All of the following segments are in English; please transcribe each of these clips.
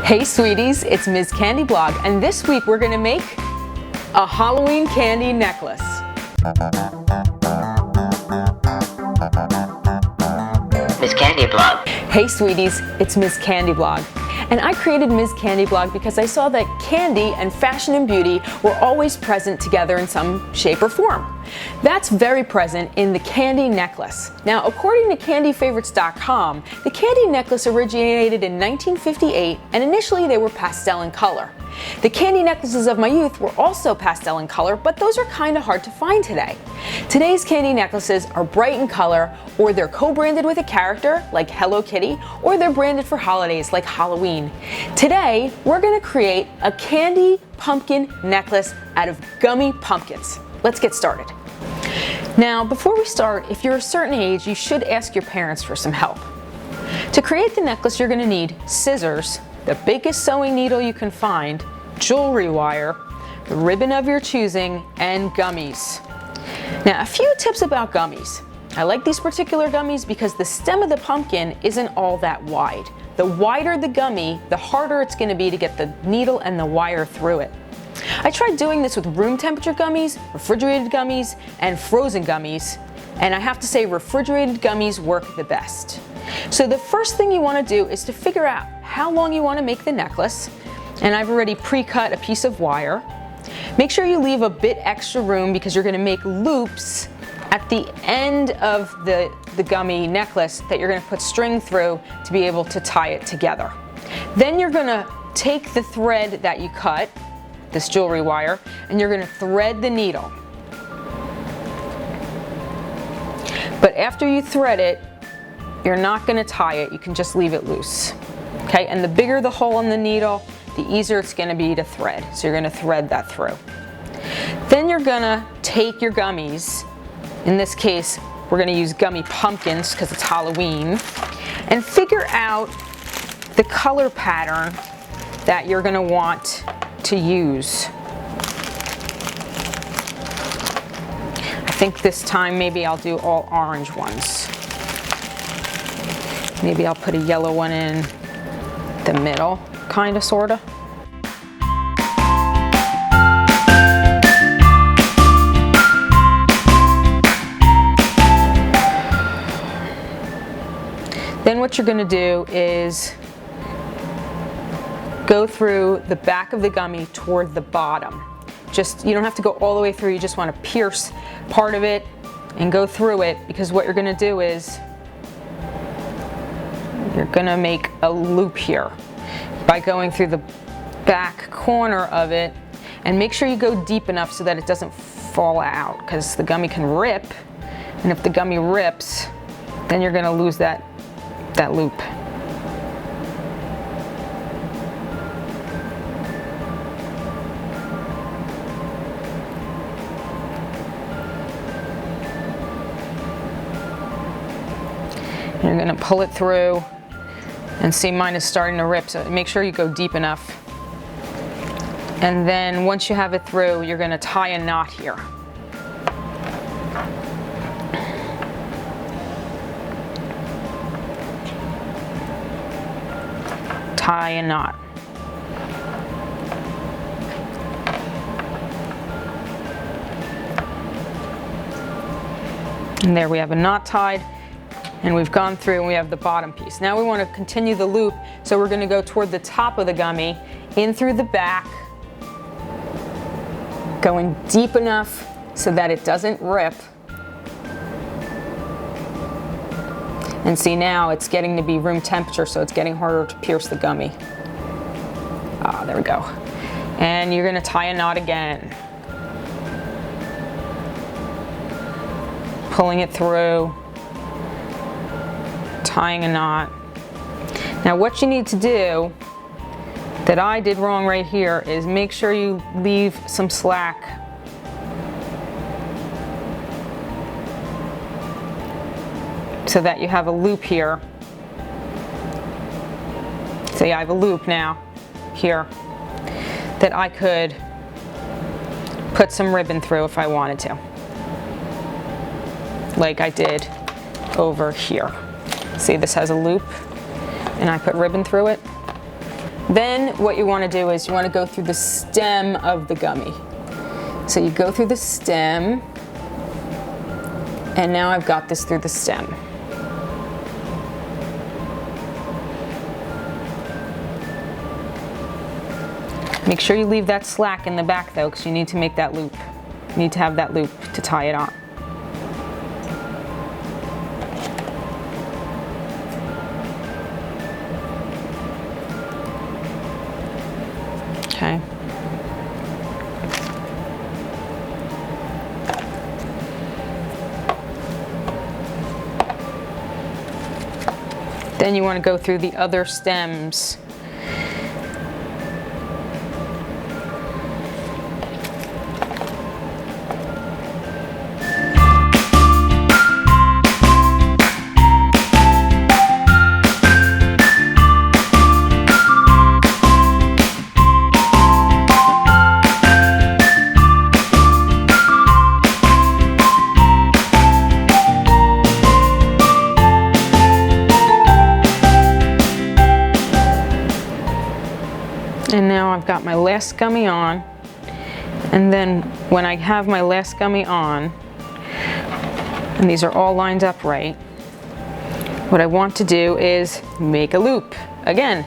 Hey sweeties, it's Ms. Candy Blog, and this week we're gonna make a Halloween candy necklace. Ms. Candy Blog. Hey sweeties, it's Ms. Candy Blog. And I created Ms. Candy Blog because I saw that candy and fashion and beauty were always present together in some shape or form. That's very present in the candy necklace. Now, according to candyfavorites.com, the candy necklace originated in 1958, and initially they were pastel in color. The candy necklaces of my youth were also pastel in color, but those are kind of hard to find today. Today's candy necklaces are bright in color, or they're co-branded with a character like Hello Kitty, or they're branded for holidays like Halloween. Today, we're going to create a candy pumpkin necklace out of gummy pumpkins. Let's get started. Now, before we start, if you're a certain age, you should ask your parents for some help. To create the necklace, you're going to need scissors, the biggest sewing needle you can find, jewelry wire, the ribbon of your choosing, and gummies. Now, a few tips about gummies. I like these particular gummies because the stem of the pumpkin isn't all that wide. The wider the gummy, the harder it's going to be to get the needle and the wire through it. I tried doing this with room temperature gummies, refrigerated gummies, and frozen gummies, and I have to say refrigerated gummies work the best. So the first thing you want to do is to figure out how long you want to make the necklace, and I've already pre-cut a piece of wire. Make sure you leave a bit extra room because you're going to make loops at the end of the gummy necklace that you're going to put string through to be able to tie it together. Then you're going to take the thread that you cut, this jewelry wire, and you're going to thread the needle. But after you thread it, you're not going to tie it, you can just leave it loose. Okay, and the bigger the hole in the needle, the easier it's going to be to thread. So you're going to thread that through. Then you're going to take your gummies, in this case we're going to use gummy pumpkins because it's Halloween, and figure out the color pattern that you're going to want to use. I think this time maybe I'll do all orange ones. Maybe I'll put a yellow one in the middle, kind of, sort of. Then what you're going to do is go through the back of the gummy toward the bottom. You don't have to go all the way through, you just want to pierce part of it and go through it, because what you're going to do is you're going to make a loop here by going through the back corner of it, and make sure you go deep enough so that it doesn't fall out, because the gummy can rip, and if the gummy rips, then you're going to lose that loop. And you're going to pull it through, and see mine is starting to rip, so make sure you go deep enough. And then once you have it through, you're going to tie a knot here. Tie a knot. And there we have a knot tied, and we've gone through and we have the bottom piece. Now we want to continue the loop, so we're going to go toward the top of the gummy, in through the back, going deep enough so that it doesn't rip. And see, now it's getting to be room temperature, so it's getting harder to pierce the gummy. Ah, there we go. And you're going to tie a knot again. Pulling it through, tying a knot. Now what you need to do, that I did wrong right here, is make sure you leave some slack so that you have a loop here. See, I have a loop now here that I could put some ribbon through if I wanted to, like I did over here. See, this has a loop, and I put ribbon through it. Then what you want to do is you want to go through the stem of the gummy. So you go through the stem, and now I've got this through the stem. Make sure you leave that slack in the back though, because you need to make that loop. You need to have that loop to tie it on. Okay. Then you want to go through the other stems. And now I've got my last gummy on, and then when I have my last gummy on, and these are all lined up right, what I want to do is make a loop. Again,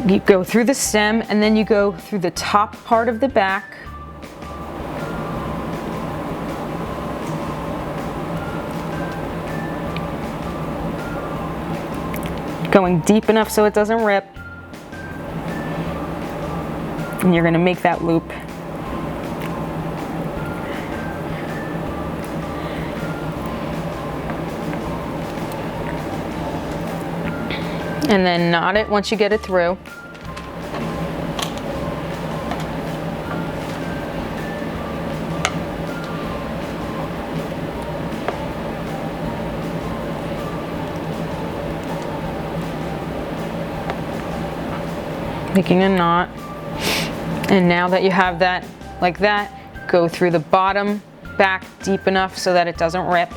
you go through the stem and then you go through the top part of the back, going deep enough so it doesn't rip. And you're going to make that loop. And then knot it once you get it through. Making a knot. And now that you have that like that, go through the bottom back deep enough so that it doesn't rip.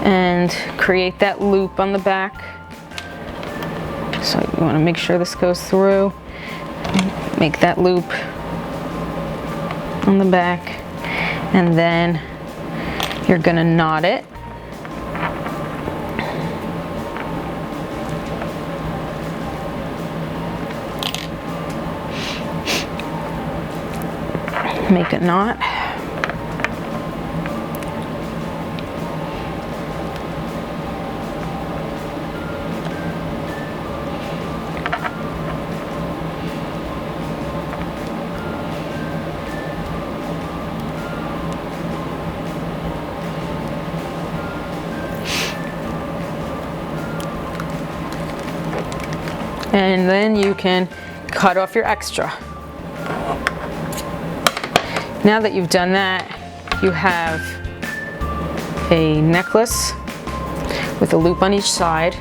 And create that loop on the back. So you want to make sure this goes through. Make that loop on the back, and then you're going to knot it. Make a knot. And then you can cut off your extra. Now that you've done that, you have a necklace with a loop on each side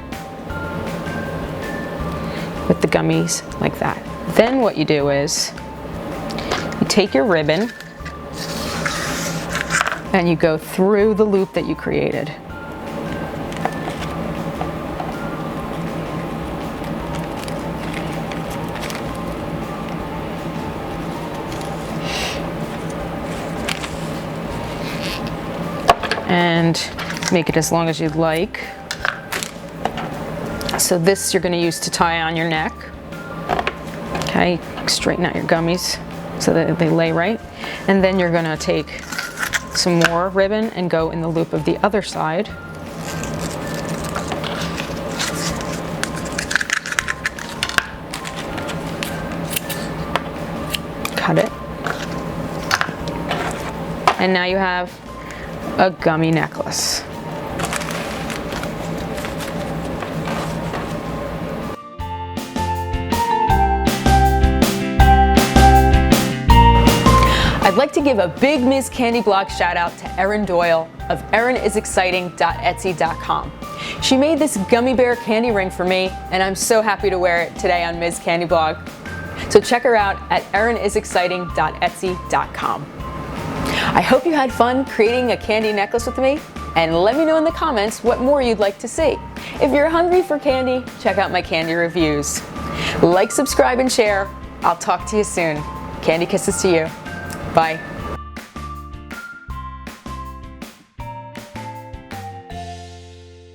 with the gummies like that. Then what you do is you take your ribbon and you go through the loop that you created. And make it as long as you'd like. So this you're going to use to tie on your neck. Okay, straighten out your gummies so that they lay right. And then you're going to take some more ribbon and go in the loop of the other side. Cut it. And now you have a gummy necklace. I'd like to give a big Ms. Candy Blog shout out to Erin Doyle of erinisexciting.etsy.com. She made this gummy bear candy ring for me, and I'm so happy to wear it today on Ms. Candy Blog. So check her out at erinisexciting.etsy.com. I hope you had fun creating a candy necklace with me, and let me know in the comments what more you'd like to see. If you're hungry for candy, check out my candy reviews. Like, subscribe, and share. I'll talk to you soon. Candy kisses to you. Bye.